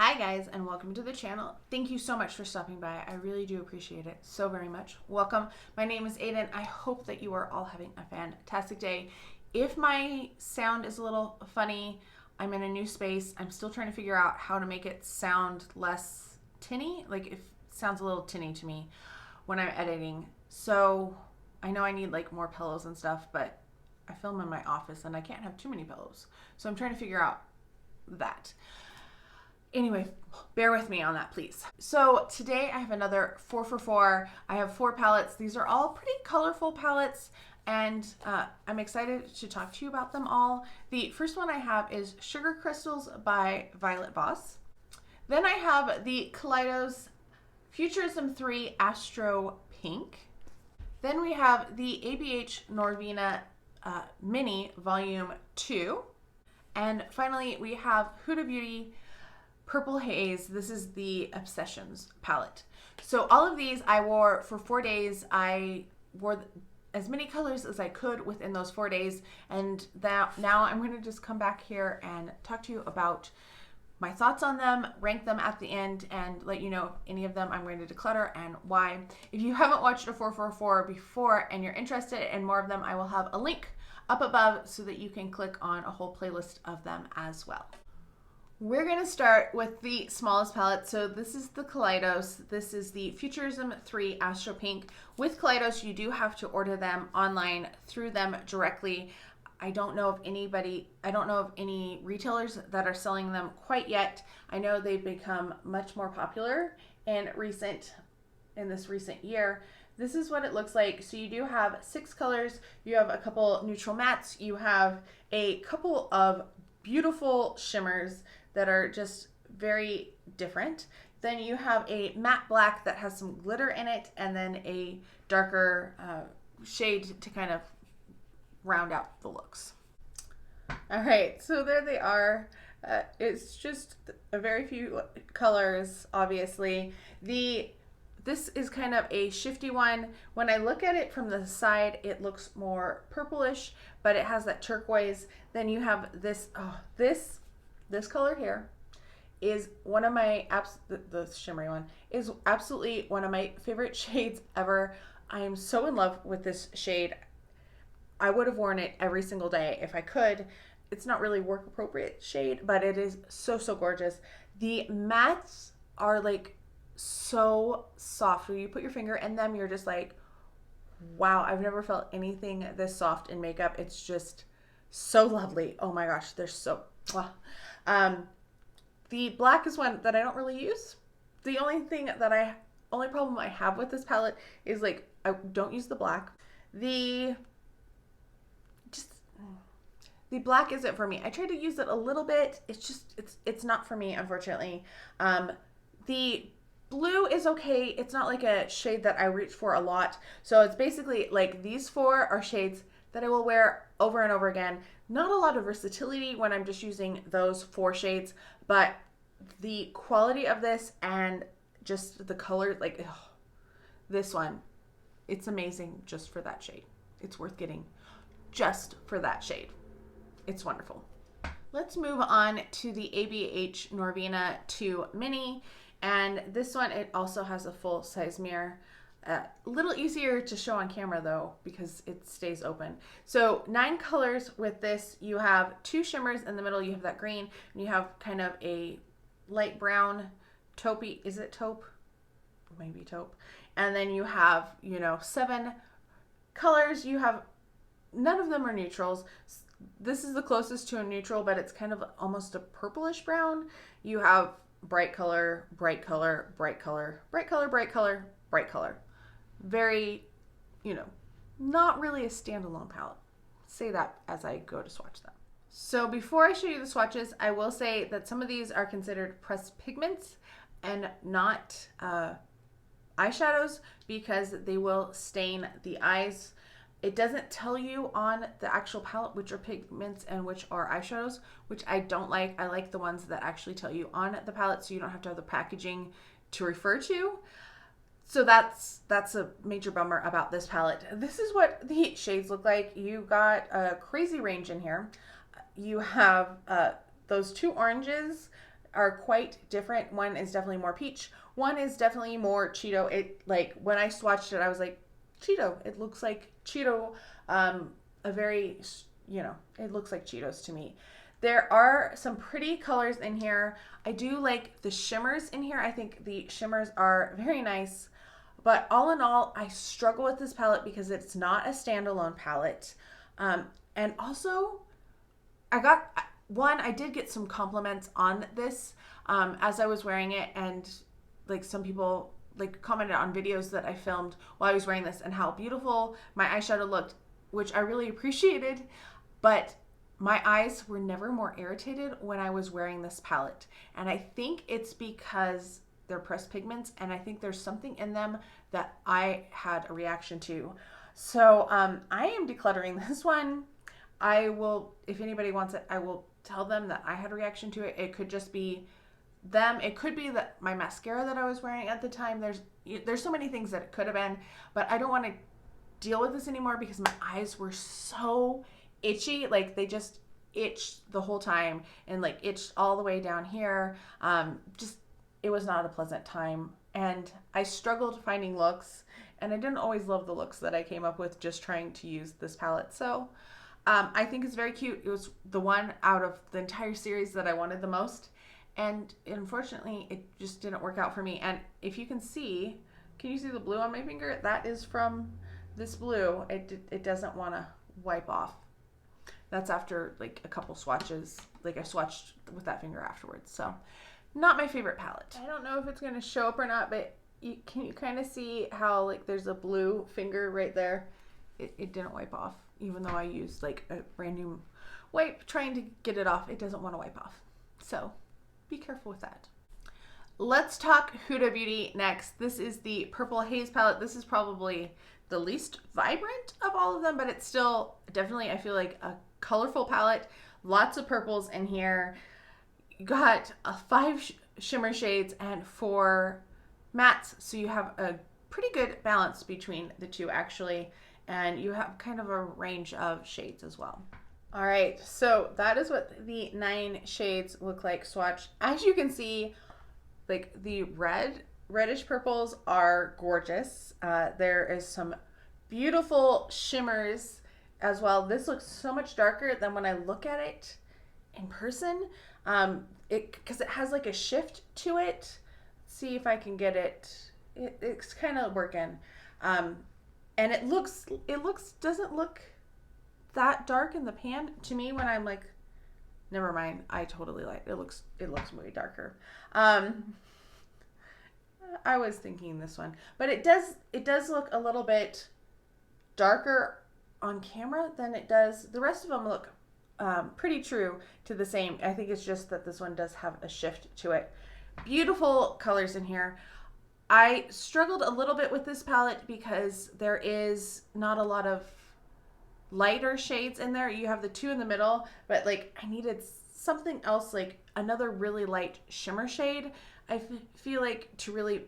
Hi guys, and welcome to the channel. Thank you so much for stopping by. I really do appreciate it so very much. Welcome. My name is Aiden. I hope that you are all having a fantastic day. If my sound is a little funny, I'm in a new space. I'm still trying to figure out how to make it sound less tinny. Like it sounds a little tinny to me when I'm editing. So I know I need like more pillows and stuff, but I film in my office and I can't have too many pillows. So I'm trying to figure out that. Anyway, bear with me on that, please. So today I have another 4 for 4. I have 4 palettes. These are all pretty colorful palettes, and I'm excited to talk to you about them all. The first one I have is Sugar Crystals by Violet Voss. Then I have the Kaleidos Futurism III Astro-Pink. Then we have the Abh Novena Mini Volume 2. And finally, we have Huda Beauty Purple Haze. This is the Obsessions palette. So all of these I wore for 4 days. I wore as many colors as I could within those 4 days. And now I'm going to just come back here and talk to you about my thoughts on them, rank them at the end, and let you know if any of them I'm going to declutter and why. If you haven't watched a 444 before and you're interested in more of them, I will have a link up above so that you can click on a whole playlist of them as well. We're going to start with the smallest palette. So this is the Kaleidos. This is the Futurism III Astro-Pink. With Kaleidos, you do have to order them online through them directly. I don't know of any retailers that are selling them quite yet. I know they've become much more popular in this recent year. This is what it looks like. So you do have 6 colors. You have a couple neutral mattes. You have a couple of beautiful shimmers that are just very different. Then you have a matte black that has some glitter in it, and then a darker shade to kind of round out the looks. All right, so there they are. It's just a very few colors, obviously. This is kind of a shifty one. When I look at it from the side, it looks more purplish, but it has that turquoise. Then you have this, this color here is one of my, the shimmery one, is absolutely one of my favorite shades ever. I am so in love with this shade. I would have worn it every single day if I could. It's not really work appropriate shade, but it is so, so gorgeous. The mattes are like so soft. When you put your finger in them, you're just like, wow, I've never felt anything this soft in makeup. It's just so lovely. Oh my gosh, they're so, the black is one that I don't really use. The only problem I have with this palette is like, I don't use the black. The black isn't for me. I tried to use it a little bit. It's not for me, unfortunately. The blue is okay. It's not like a shade that I reach for a lot. So it's basically like these 4 are shades that I will wear over and over again. Not a lot of versatility when I'm just using those 4 shades, but the quality of this and just the color, like this one, it's amazing just for that shade. It's worth getting just for that shade. It's wonderful. Let's move on to the Abh Novena 2 Mini. And this one, it also has a full size mirror. A little easier to show on camera though, because it stays open. So 9 colors with this. You have 2 shimmers in the middle. You have that green, and you have kind of a light brown taupey. Is it taupe? Maybe taupe. And then you have, 7 colors. You have, none of them are neutrals. This is the closest to a neutral, but it's kind of almost a purplish brown. You have bright color, bright color, bright color, bright color, bright color, bright color. Very, not really a standalone palette. Say that as I go to swatch them. So before I show you the swatches, I will say that some of these are considered pressed pigments and not eyeshadows, because they will stain the eyes. It doesn't tell you on the actual palette which are pigments and which are eyeshadows, which I don't like. I like the ones that actually tell you on the palette, so you don't have to have the packaging to refer to. So that's a major bummer about this palette. This is what the shades look like. You got a crazy range in here. You have those 2 oranges, are quite different. One is definitely more peach. One is definitely more Cheeto. It, like, when I swatched it, I was like, Cheeto. It looks like Cheeto. A very, you know, it looks like Cheetos to me. There are some pretty colors in here. I do like the shimmers in here. I think the shimmers are very nice. But all in all, I struggle with this palette because it's not a standalone palette. And also, I did get some compliments on this as I was wearing it, and like some people like commented on videos that I filmed while I was wearing this and how beautiful my eyeshadow looked, which I really appreciated. But my eyes were never more irritated when I was wearing this palette. And I think it's because they're pressed pigments, and I think there's something in them that I had a reaction to. So I am decluttering this one. I will, if anybody wants it, I will tell them that I had a reaction to it. It could just be them. It could be that my mascara that I was wearing at the time. There's so many things that it could have been, but I don't want to deal with this anymore because my eyes were so itchy. Like, they just itched the whole time, and like itched all the way down here. It was not a pleasant time, and I struggled finding looks, and I didn't always love the looks that I came up with just trying to use this palette. So I think it's very cute. It was the one out of the entire series that I wanted the most, and unfortunately it just didn't work out for me. And if you can see you see the blue on my finger? That is from this blue. It doesn't want to wipe off. That's after like a couple swatches. Like, I swatched with that finger afterwards. So not my favorite palette. I don't know if it's going to show up or not, but can you kind of see how like there's a blue finger right there? It didn't wipe off, even though I used like a brand new wipe trying to get it off. It doesn't want to wipe off. So be careful with that. Let's talk Huda Beauty next. This is the Purple Haze palette. This is probably the least vibrant of all of them, but it's still definitely, I feel like, a colorful palette. Lots of purples in here. You got 5 shimmer shades and 4 mattes, so you have a pretty good balance between the two, actually, and you have kind of a range of shades as well. All right, so that is what the 9 shades look like swatch. As you can see, like, the reddish purples are gorgeous. There is some beautiful shimmers as well. This looks so much darker than when I look at it in person, because it has like a shift to it. Let's see if I can get it. It's kind of working, and it doesn't look that dark in the pan to me when I'm like, never mind, I totally lied. It looks way darker. I was thinking this one, but it does look a little bit darker on camera than it does. The rest of them look pretty true to the same. I think it's just that this one does have a shift to it. Beautiful colors in here. I struggled a little bit with this palette because there is not a lot of lighter shades in there. You have the 2 in the middle, but like, I needed something else, like another really light shimmer shade. I feel like, to really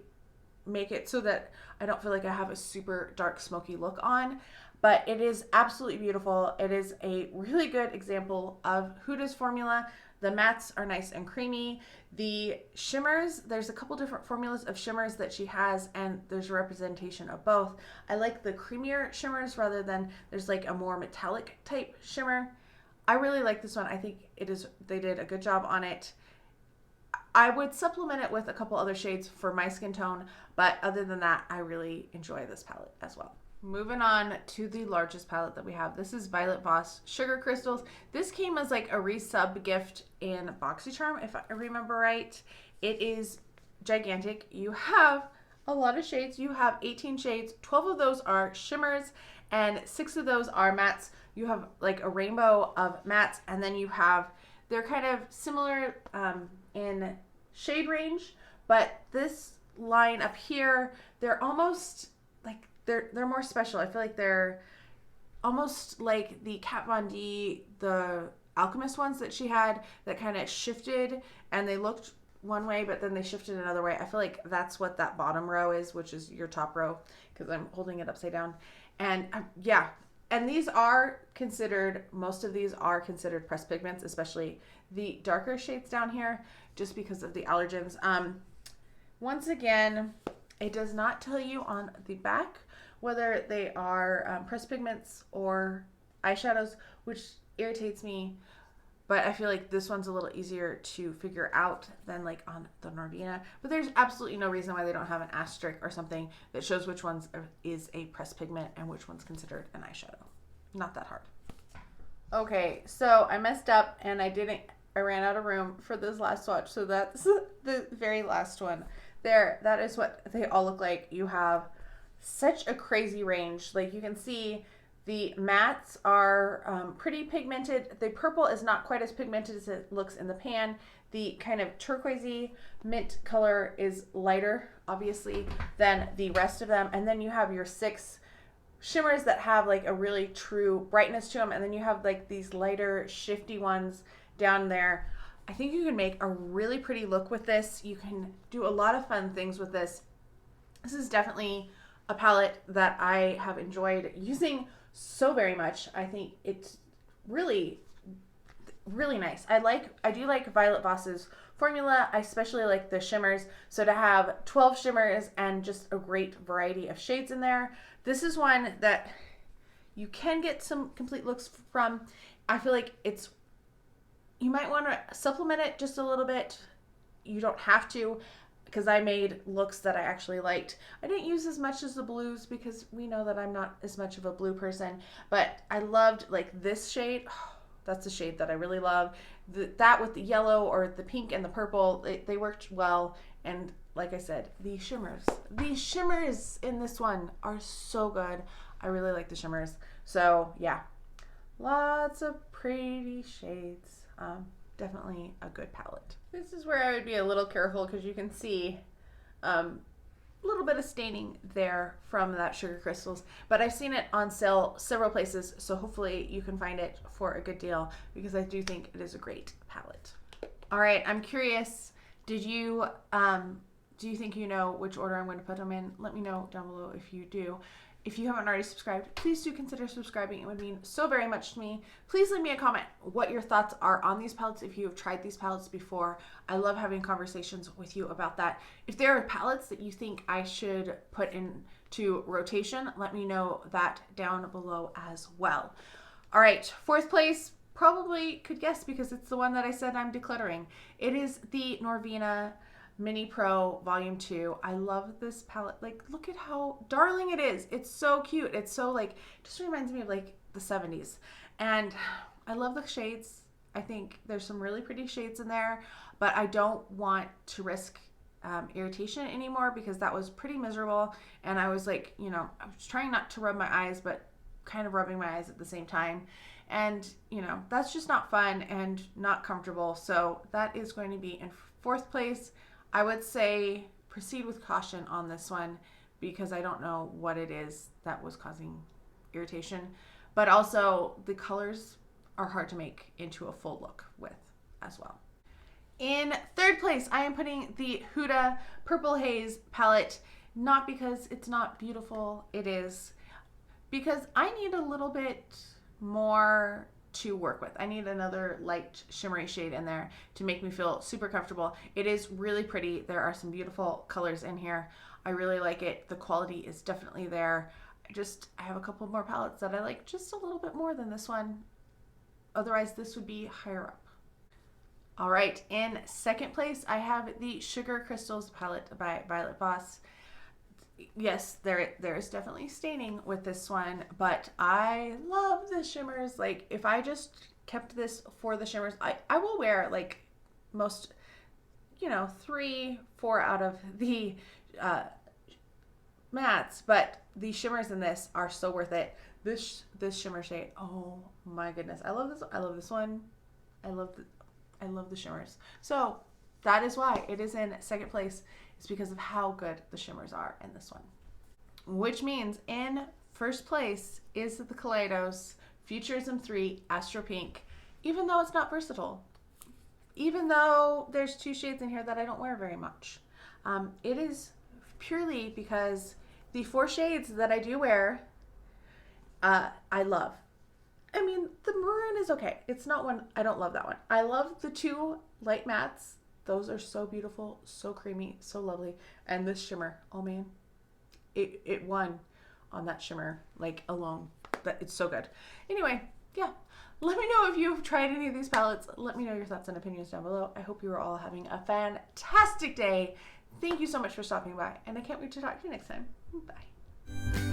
make it so that I don't feel like I have a super dark smoky look on. But it is absolutely beautiful. It is a really good example of Huda's formula. The mattes are nice and creamy. The shimmers, there's a couple different formulas of shimmers that she has, and there's a representation of both. I like the creamier shimmers rather than there's like a more metallic type shimmer. I really like this one. I think they did a good job on it. I would supplement it with a couple other shades for my skin tone, but other than that, I really enjoy this palette as well. Moving on to the largest palette that we have. This is Violet Voss Sugar Crystals. This came as like a resub gift in BoxyCharm, if I remember right. It is gigantic. You have a lot of shades. You have 18 shades. 12 of those are shimmers and 6 of those are mattes. You have like a rainbow of mattes, and then they're kind of similar in shade range, but this line up here, they're almost like, they're more special. I feel like they're almost like the Kat Von D, the Alchemist ones that she had that kind of shifted, and they looked one way, but then they shifted another way. I feel like that's what that bottom row is, which is your top row, because I'm holding it upside down. And yeah, and these are considered, most of these are considered pressed pigments, especially the darker shades down here, just because of the allergens. Once again, it does not tell you on the back whether they are pressed pigments or eyeshadows, which irritates me. But I feel like this one's a little easier to figure out than like on the Norvina. But there's absolutely no reason why they don't have an asterisk or something that shows which ones is a pressed pigment and which one's considered an eyeshadow. Not that hard. Okay, so I messed up and I ran out of room for this last swatch. So that's the very last one. There, that is what they all look like. You have such a crazy range. Like you can see, the mattes are pretty pigmented. The purple is not quite as pigmented as it looks in the pan. The kind of turquoisey mint color is lighter, obviously, than the rest of them. And then you have your 6 shimmers that have like a really true brightness to them. And then you have like these lighter, shifty ones down there. I think you can make a really pretty look with this. You can do a lot of fun things with this. This is definitely a palette that I have enjoyed using so very much. I think it's really, really nice. I do like Violet Voss's formula. I especially like the shimmers. So to have 12 shimmers and just a great variety of shades in there. This is one that you can get some complete looks from. I feel like you might want to supplement it just a little bit. You don't have to, because I made looks that I actually liked. I didn't use as much as the blues because we know that I'm not as much of a blue person, but I loved like this shade. Oh, that's a shade that I really love. That with the yellow or the pink and the purple, they worked well. And like I said, the shimmers in this one are so good. I really like the shimmers. So yeah, lots of pretty shades. Definitely a good palette. This is where I would be a little careful because you can see a little bit of staining there from that Sugar Crystals, but I've seen it on sale several places, so hopefully you can find it for a good deal because I do think it is a great palette. All right, I'm curious, do you think you know which order I'm going to put them in? Let me know down below if you do. If you haven't already subscribed, please do consider subscribing. It would mean so very much to me. Please leave me a comment what your thoughts are on these palettes if you have tried these palettes before. I love having conversations with you about that. If there are palettes that you think I should put into rotation, let me know that down below as well. All right, 4th place, probably could guess because it's the one that I said I'm decluttering. It is the Norvina Mini Pro Volume 2. I love this palette. Like, look at how darling it is. It's so cute. It's so like, just reminds me of like the 70s. And I love the shades. I think there's some really pretty shades in there, but I don't want to risk irritation anymore because that was pretty miserable. And I was like, I was trying not to rub my eyes, but kind of rubbing my eyes at the same time. And, that's just not fun and not comfortable. So that is going to be in 4th place. I would say proceed with caution on this one because I don't know what it is that was causing irritation, but also the colors are hard to make into a full look with as well. In 3rd place, I am putting the Huda Purple Haze palette, not because it's not beautiful, it is because I need a little bit more to work with. I need another light shimmery shade in there to make me feel super comfortable. It is really pretty. There are some beautiful colors in here. I really like it. The quality is definitely there. I have a couple more palettes that I like just a little bit more than this one. Otherwise, this would be higher up. All right, in 2nd place, I have the Sugar Crystals palette by Violet Voss. Yes, there is definitely staining with this one, but I love the shimmers. Like, if I just kept this for the shimmers, I will wear like most, 3-4 out of the mattes, but the shimmers in this are so worth it. This shimmer shade, oh my goodness, I love this. I love this one. I love the shimmers. So that is why it is in 2nd place. It's because of how good the shimmers are in this one. Which means in 1st place is the Kaleidos Futurism III Astro-Pink, even though it's not versatile. Even though there's 2 shades in here that I don't wear very much. It is purely because the 4 shades that I do wear, I love. I mean, the maroon is okay. It's not one, I don't love that one. I love the two light mattes. Those are so beautiful, so creamy, so lovely. And this shimmer, oh man, it won on that shimmer, like alone. It's so good. Anyway, yeah. Let me know if you've tried any of these palettes. Let me know your thoughts and opinions down below. I hope you are all having a fantastic day. Thank you so much for stopping by, and I can't wait to talk to you next time. Bye.